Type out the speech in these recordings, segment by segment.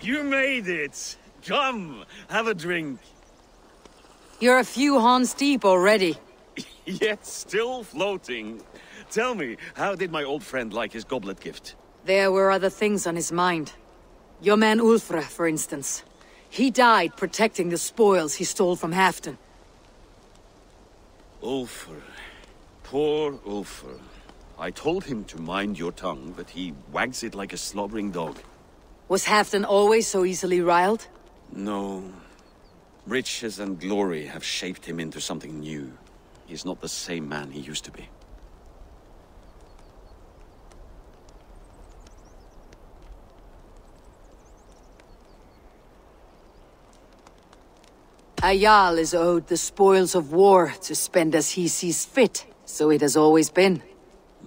You made it! Come, have a drink. You're a few horns deep already. Yet still floating. Tell me, how did my old friend like his goblet gift? There were other things on his mind. Your man Ulfre, for instance. He died protecting the spoils he stole from Halfdan. Ulfr. Poor Ulfr. I told him to mind your tongue, but he wags it like a slobbering dog. Was Halfdan always so easily riled? No. Riches and glory have shaped him into something new. He's not the same man he used to be. A Jarl is owed the spoils of war to spend as he sees fit, so it has always been.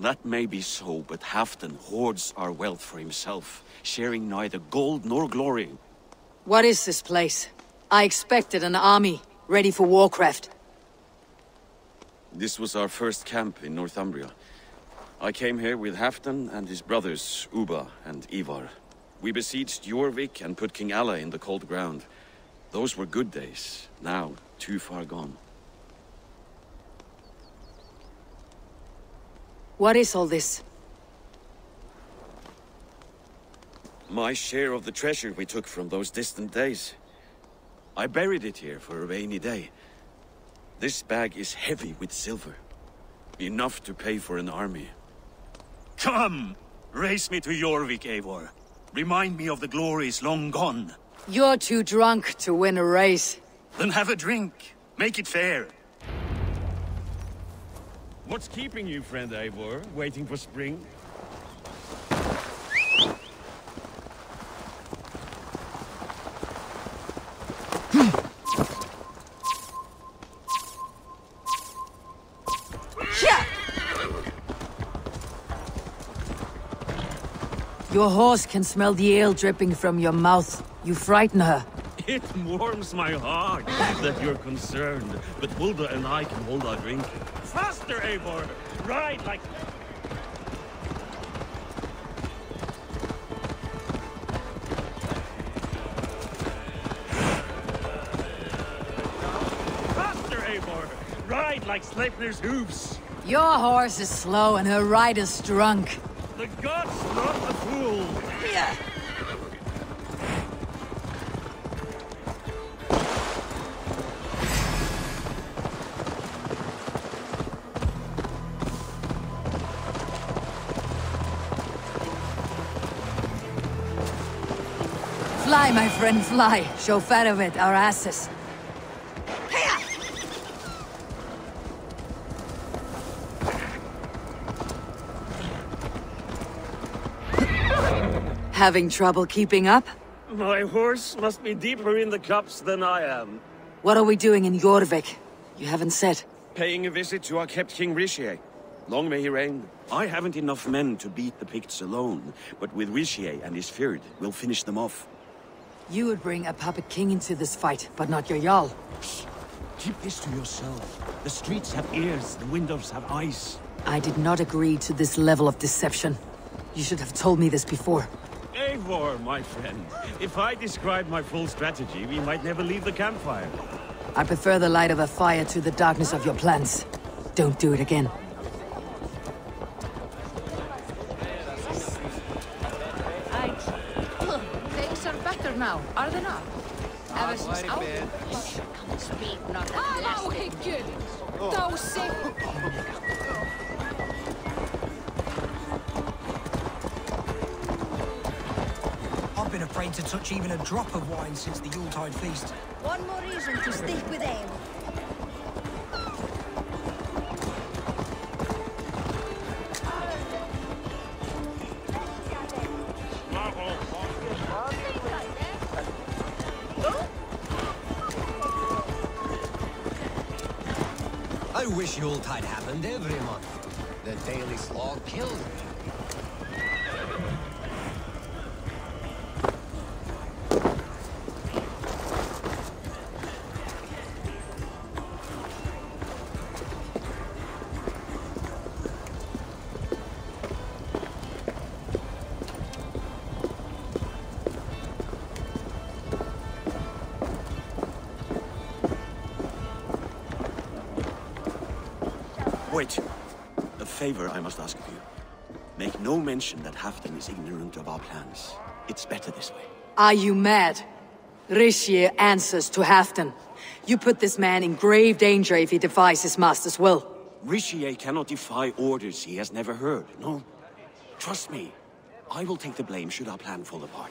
That may be so, but Halfdan hoards our wealth for himself, sharing neither gold nor glory. What is this place? I expected an army, ready for warcraft. This was our first camp in Northumbria. I came here with Halfdan and his brothers, Ubba and Ivar. We besieged Jorvik and put King Alla in the cold ground. Those were good days, now too far gone. What is all this? My share of the treasure we took from those distant days. I buried it here for a rainy day. This bag is heavy with silver. Enough to pay for an army. Come! Race me to Jorvik, Eivor. Remind me of the glories long gone. You're too drunk to win a race. Then have a drink. Make it fair. What's keeping you, friend Eivor? Waiting for spring? Your horse can smell the ale dripping from your mouth. You frighten her. It warms my heart that you're concerned, but Hulda and I can hold our drink. Faster, Eivor! Ride like... Faster, Eivor! Ride like Sleipnir's hooves! Your horse is slow and her rider's drunk. The gods love the fool! Yeah. Fly, my friend, fly. Show Farovet our asses. Having trouble keeping up? My horse must be deeper in the cups than I am. What are we doing in Jorvik? You haven't said. Paying a visit to our kept King Rishi. Long may he reign. I haven't enough men to beat the Picts alone, but with Rishi and his Fyrd, we'll finish them off. You would bring a puppet king into this fight, but not your Jarl. Keep this to yourself. The streets have ears, the windows have eyes. I did not agree to this level of deception. You should have told me this before. Eivor, my friend. If I described my full strategy, we might never leave the campfire. I prefer the light of a fire to the darkness of your plans. Don't do it again. Things are better now, are they not? Ever since Speak not at I've been afraid to touch even a drop of wine since the Yuletide feast. One more reason to stick with aim. I wish Yuletide happened every month. The daily slog kills me. Wait. A favor I must ask of you. Make no mention that Halfdan is ignorant of our plans. It's better this way. Are you mad? Rishi answers to Halfdan. You put this man in grave danger if he defies his master's will. Rishi cannot defy orders he has never heard, no? Trust me. I will take the blame should our plan fall apart.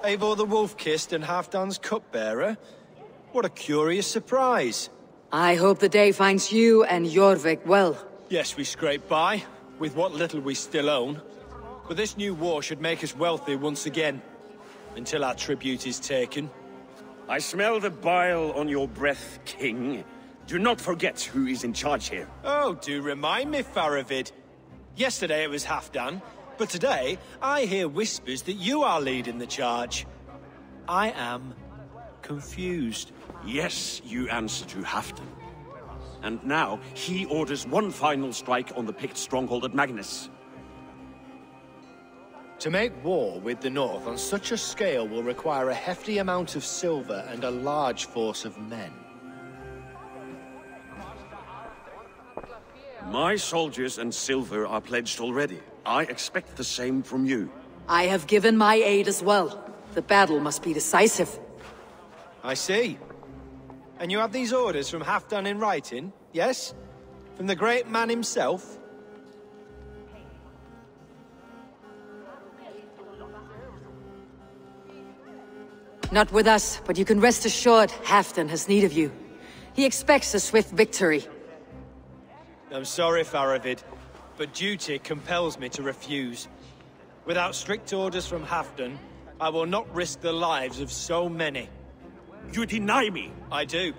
Eivor the Wolf-Kissed and Halfdan's cupbearer? What a curious surprise. I hope the day finds you and Jorvik well. Yes, we scrape by, with what little we still own. But this new war should make us wealthy once again. Until our tribute is taken. I smell the bile on your breath, King. Do not forget who is in charge here. Oh, do remind me, Faravid. Yesterday it was Halfdan, but today I hear whispers that you are leading the charge. I am confused. Yes, you answer to Halfdan. And now he orders one final strike on the Pict stronghold at Magnus. To make war with the North on such a scale will require a hefty amount of silver and a large force of men. My soldiers and silver are pledged already. I expect the same from you. I have given my aid as well. The battle must be decisive. I see. And you have these orders from Halfdan in writing, yes? From the great man himself? Not with us, but you can rest assured Halfdan has need of you. He expects a swift victory. I'm sorry, Faravid, but duty compels me to refuse. Without strict orders from Halfdan, I will not risk the lives of so many. You deny me! I do.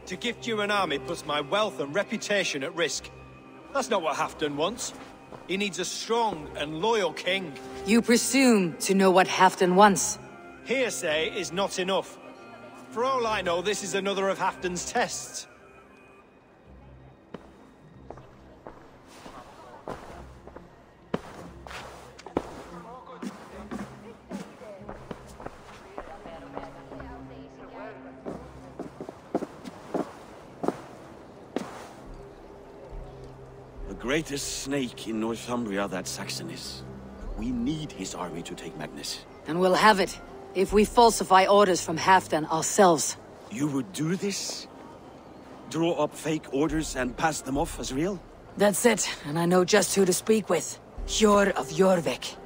To gift you an army puts my wealth and reputation at risk. That's not what Halfdan wants. He needs a strong and loyal king. You presume to know what Halfdan wants. Hearsay is not enough. For all I know, this is another of Halfdan's tests. The greatest snake in Northumbria that Saxon is. We need his army to take Magnus. And we'll have it, if we falsify orders from Halfdan ourselves. You would do this? Draw up fake orders and pass them off as real? That's it, and I know just who to speak with. Hjor of Jorvik.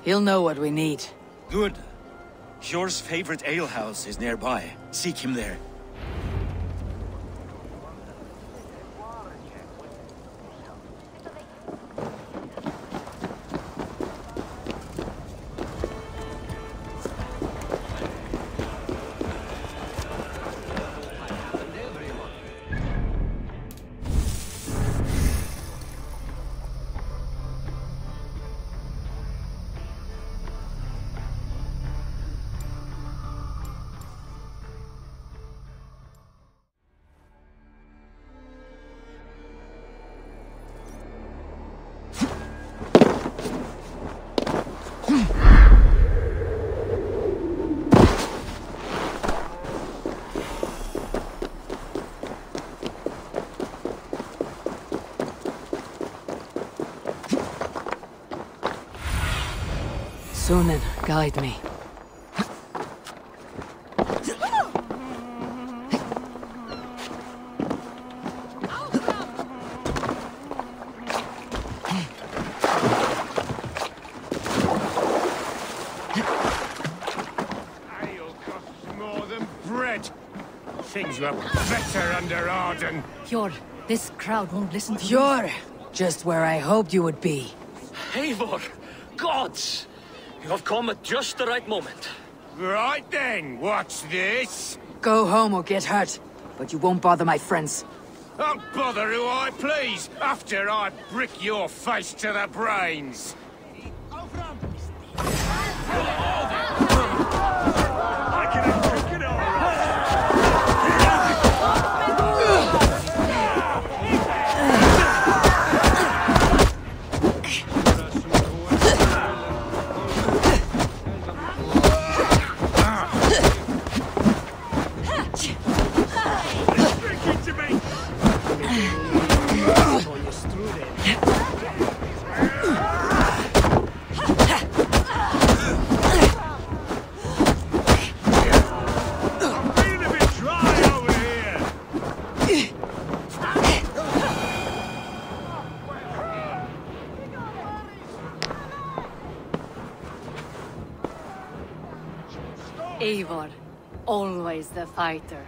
He'll know what we need. Good. Hjor's favorite alehouse is nearby. Seek him there. Sunan, guide me. Ale costs more than bread. Things were better under Arden. Hjor, this crowd won't listen to Hjor! Just where I hoped you would be. Eivor! Gods! You have come at just the right moment. Right then, what's this? Go home or get hurt. But you won't bother my friends. I'll bother who I please, after I brick your face to the brains. I can take it all right. Eivor, always the fighter.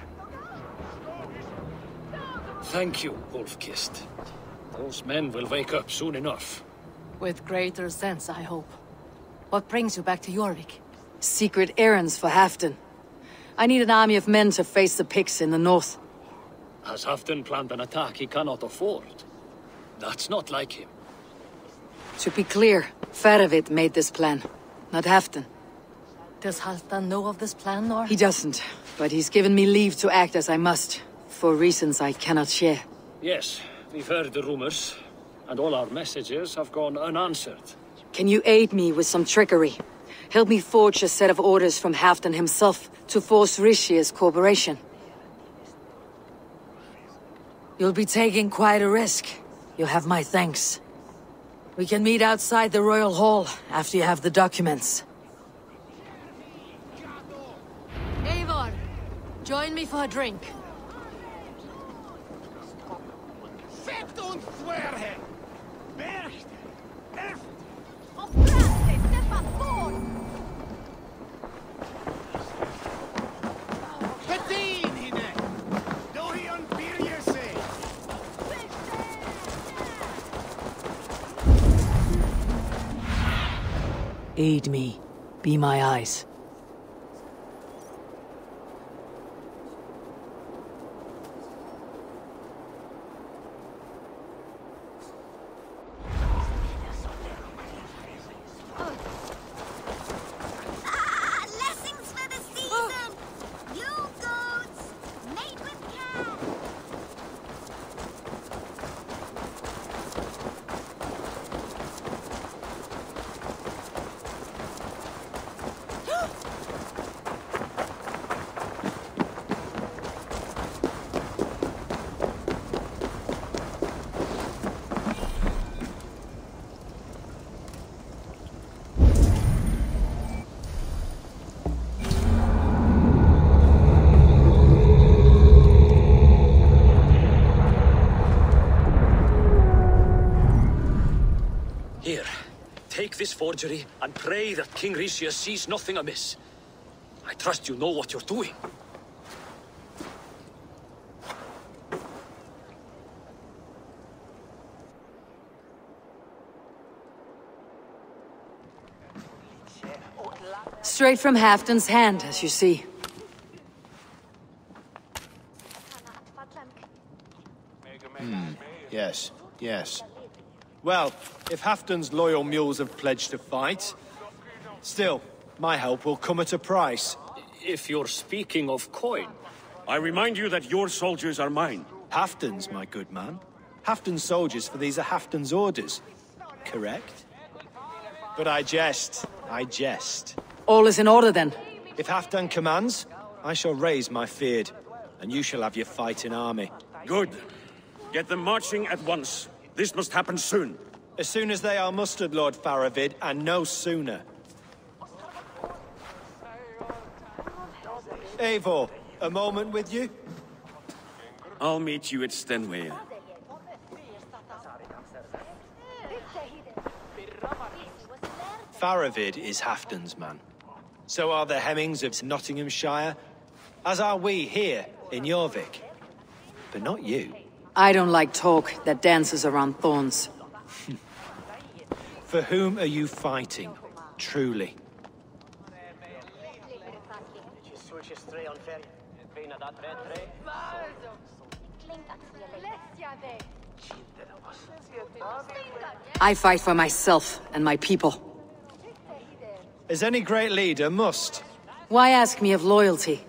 Thank you, Wolf-Kissed. Those men will wake up soon enough. With greater sense, I hope. What brings you back to Jorvik? Secret errands for Halfdan. I need an army of men to face the Picts in the north. Has Halfdan planned an attack he cannot afford? That's not like him. To be clear, Faravid made this plan, not Halfdan. Does Halfdan know of this plan, or...? He doesn't, but he's given me leave to act as I must, for reasons I cannot share. Yes, we've heard the rumors, and all our messages have gone unanswered. Can you aid me with some trickery? Help me forge a set of orders from Halfdan himself to force Rishia's cooperation. You'll be taking quite a risk. You'll have my thanks. We can meet outside the Royal Hall after you have the documents. Eivor, join me for a drink. Aid me. Be my eyes. Blessings for the season! You goats! Made with care! Here, take this forgery and pray that King Rishia sees nothing amiss. I trust you know what you're doing. Straight from Halfdan's hand, as you see. Yes, yes. Well, if Halfdan's loyal mules have pledged to fight, still, my help will come at a price. If you're speaking of coin... I remind you that your soldiers are mine. Halfdan's, my good man. Halfdan's soldiers, for these are Halfdan's orders. Correct? But I jest. I jest. All is in order, then. If Halfdan commands, I shall raise my feared, and you shall have your fighting army. Good. Get them marching at once. This must happen soon. As soon as they are mustered, Lord Faravid, and no sooner. Eivor, a moment with you? I'll meet you at Stenway. Faravid is Halfdan's man. So are the Hemmings of Nottinghamshire, as are we here in Jorvik. But not you. I don't like talk that dances around thorns. For whom are you fighting, truly? I fight for myself and my people. As any great leader must. Why ask me of loyalty?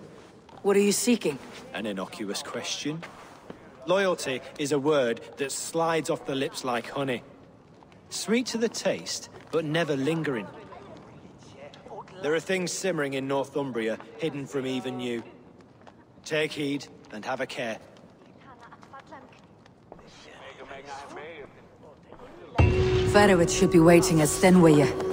What are you seeking? An innocuous question. Loyalty is a word that slides off the lips like honey. Sweet to the taste, but never lingering. There are things simmering in Northumbria, hidden from even you. Take heed, and have a care. Faravid should be waiting at Stenway.